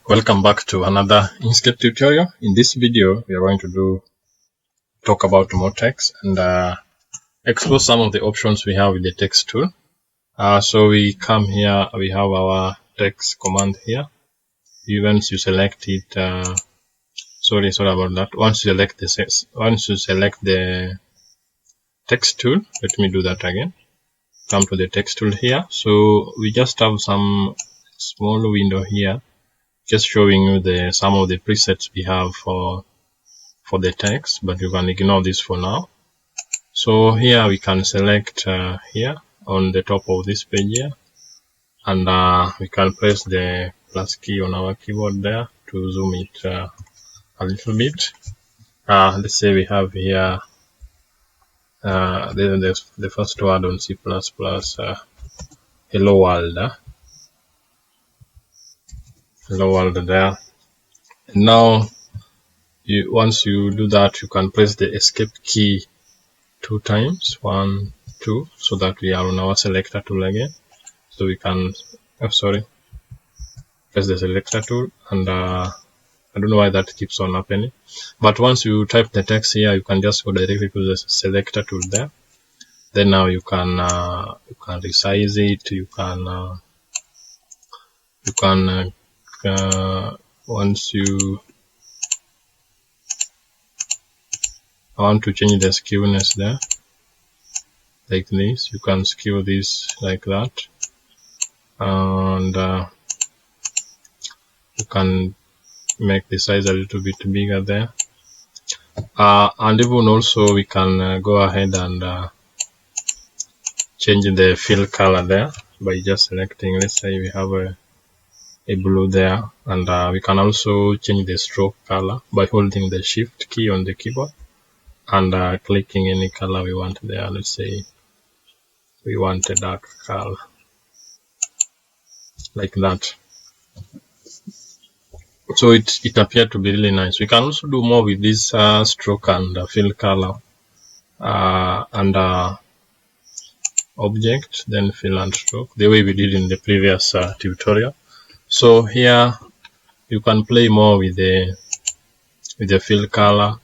Welcome back to another Inkscape tutorial. In this video, we are going to talk about more text and explore some of the options we have with the text tool. So we come here, we have our text command here. Once you select it, sorry about that. Once you select the text tool, let me do that again. Come to the text tool here. So we just have some small window here, just showing you some of the presets we have for the text, but you can ignore this for now. So here we can select here on the top of this page here, and we can press the plus key on our keyboard there to zoom it a little bit. Let's say we have here the first word on C++, hello world. Hello world there. And now once you do that, you can press the escape key 2 times, 1, 2, so that we are on our selector tool again. So we can press the selector tool, and I don't know why that keeps on happening, but once you type the text here, you can just go directly to the selector tool there. Then now you can resize it, you can once you want to change the skewness there, like this, you can skew this like that, and you can make the size a little bit bigger there, and even also we can go ahead and change the fill color there by just selecting, let's say we have a blue there, and we can also change the stroke color by holding the shift key on the keyboard and clicking any color we want there. Let's say we want a dark color, like that. So it appeared to be really nice. We can also do more with this stroke and fill color and object, then fill and stroke, the way we did in the previous tutorial. So here you can play more with the fill color,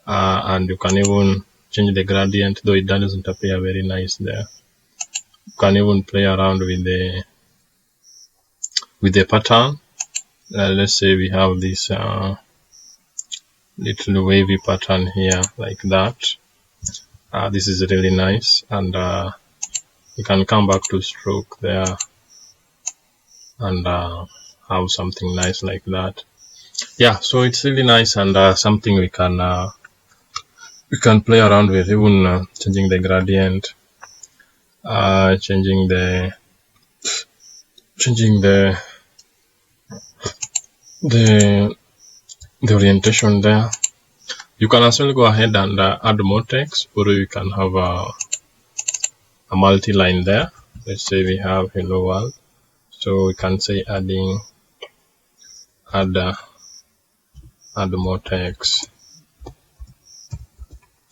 and you can even change the gradient, though it doesn't appear very nice there. You can even play around with the pattern. Let's say we have this little wavy pattern here, like that. This is really nice, and you can come back to stroke there and have something nice like that. Yeah, so it's really nice, and something we can play around with, even changing the gradient, changing the orientation there. You can as well go ahead and add more text, or you can have a multi-line there. Let's say we have hello world, so we can say add more text.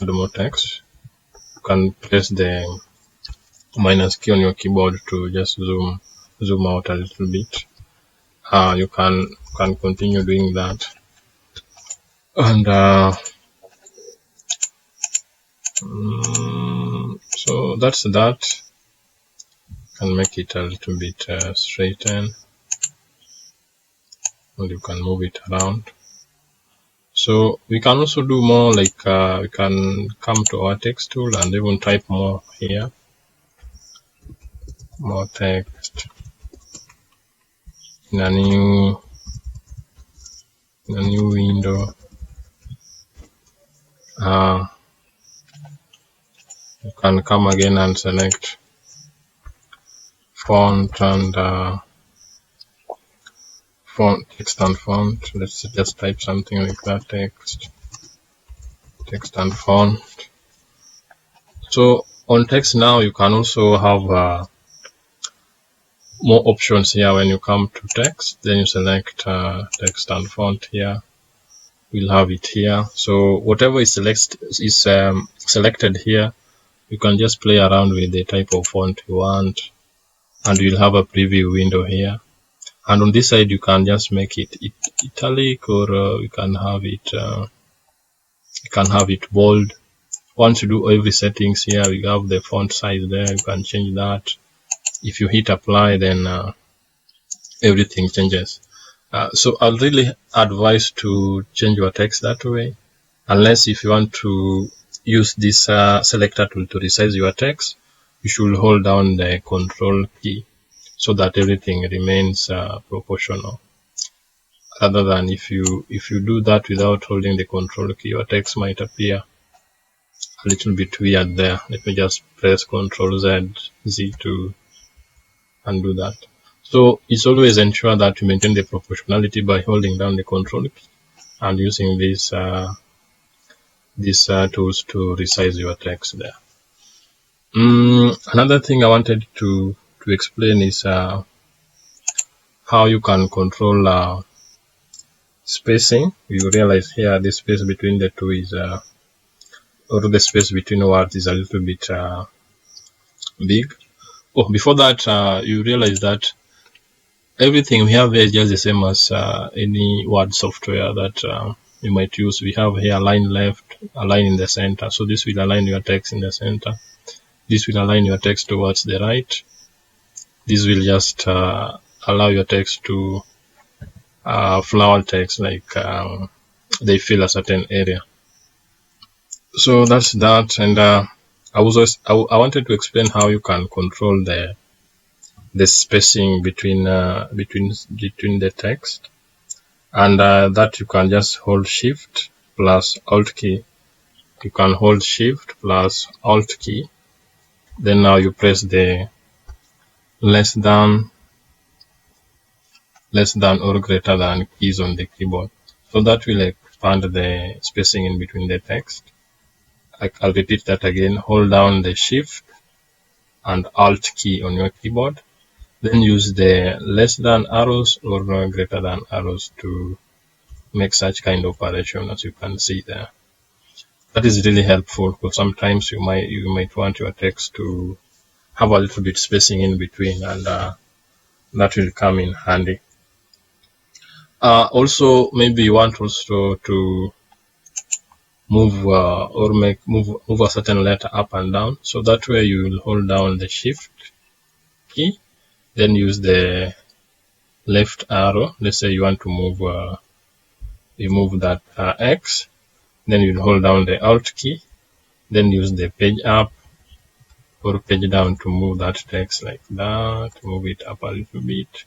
You can press the minus key on your keyboard to just zoom out a little bit. You can continue doing that, and so that's that. You can make it a little bit straighten, and you can move it around. So we can also do more, like we can come to our text tool and even type more here, more text in a new window. You can come again and select font and text and font. Let's just type something like that, text and font. So on text now, you can also have more options here. When you come to text, then you select text and font here. We'll have it here. So whatever is selected here, you can just play around with the type of font you want, and you'll have a preview window here. And on this side, you can just make it italic, or you can have it bold. Once you do every settings here, you have the font size there. You can change that. If you hit apply, then everything changes. So I'll really advise to change your text that way, unless if you want to use this selector tool to resize your text, you should hold down the control key so that everything remains proportional. Other than if you do that without holding the control key, your text might appear a little bit weird there. Let me just press Ctrl Z to undo that. So it's always ensure that you maintain the proportionality by holding down the control key and using these tools to resize your text there. Another thing I wanted to explain is how you can control spacing. You realize here the space between the two is or the space between words is a little bit big. Oh, before that, you realize that everything we have here is just the same as any word software that you might use. We have here line left, a line in the center. So this will align your text in the center. This will align your text towards the right. This will just allow your text to flower text, like they fill a certain area. So that's that. And I wanted to explain how you can control the spacing between the text, and that you can just hold Shift plus Alt key. You can hold Shift plus Alt key. Then now you press the less than or greater than keys on the keyboard. So that will expand the spacing in between the text. I'll repeat that again. Hold down the Shift and Alt key on your keyboard. Then use the less than arrows or greater than arrows to make such kind of operation, as you can see there. That is really helpful, because sometimes you might want your text to have a little bit spacing in between, and that will come in handy. Also, maybe you want also to move move a certain letter up and down. So that way you will hold down the Shift key, then use the left arrow. Let's say you want to move that X, then you hold down the Alt key, then use the page up or page down to move that text like that, move it up a little bit.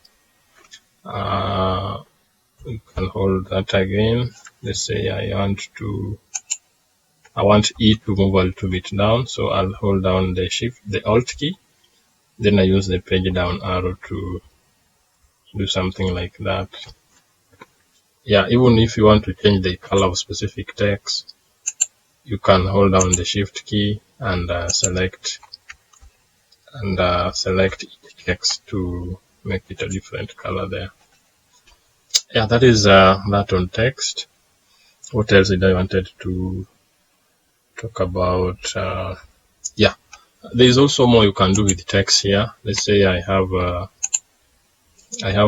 You can hold that again. Let's say I want E to move a little bit down, so I'll hold down the Alt key, then I use the page down arrow to do something like that. Yeah, even if you want to change the color of specific text, you can hold down the Shift key and select each text to make it a different color there. Yeah, that is that on text. What else did I wanted to talk about? Yeah, there is also more you can do with text here. Let's say I have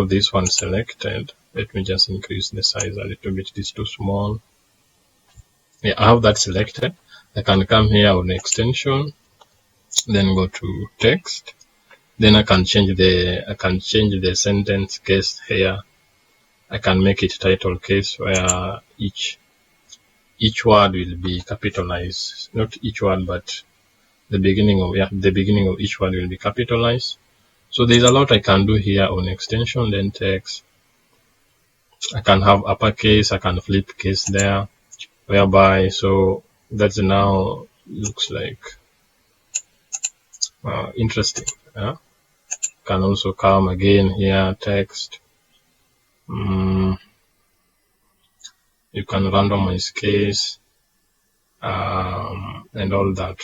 this one selected. Let me just increase the size a little bit. It's too small. Yeah, I have that selected. I can come here on extension, then go to text. Then I can change the sentence case here. I can make it title case, where each word will be capitalized. Not each word, but the beginning of each word will be capitalized. So there's a lot I can do here on extension. Then text, I can have uppercase, I can flip case there, whereby, so that's now looks like interesting. Can also come again here, text. You can randomize case and all that.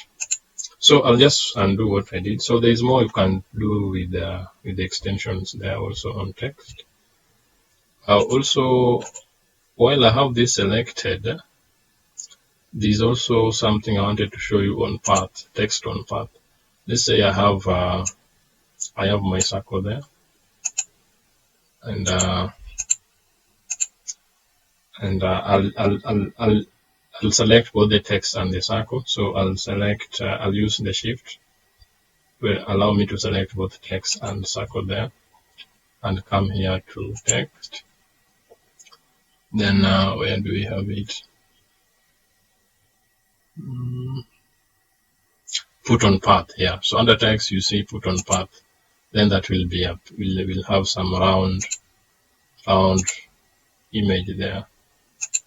So I'll just undo what I did. So there's more you can do with the extensions there also on text. Also, while I have this selected, there's also something I wanted to show you on path, text on path. Let's say I have my circle there, and I'll select both the text and the circle. So I'll use the shift will allow me to select both text and circle there, and come here to text. Then where do we have it? Put on path. Yeah. So under text you see put on path. Then that will be up. We'll have some round image there.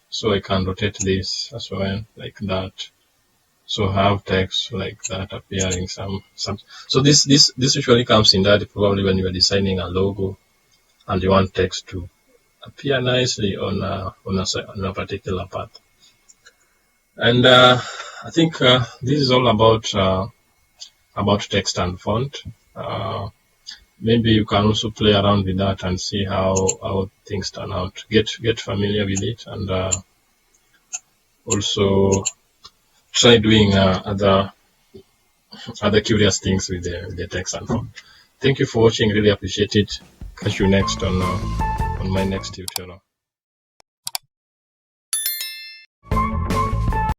So I can rotate this as well, like that. So have text like that appearing some. So this usually comes in that probably when you are designing a logo and you want text to appear nicely on a particular path. And I think this is all about text and font. Maybe you can also play around with that and see how things turn out. Get familiar with it, and also try doing other curious things with the text and font. Thank you for watching. Really appreciate it. Catch you next on my next tutorial.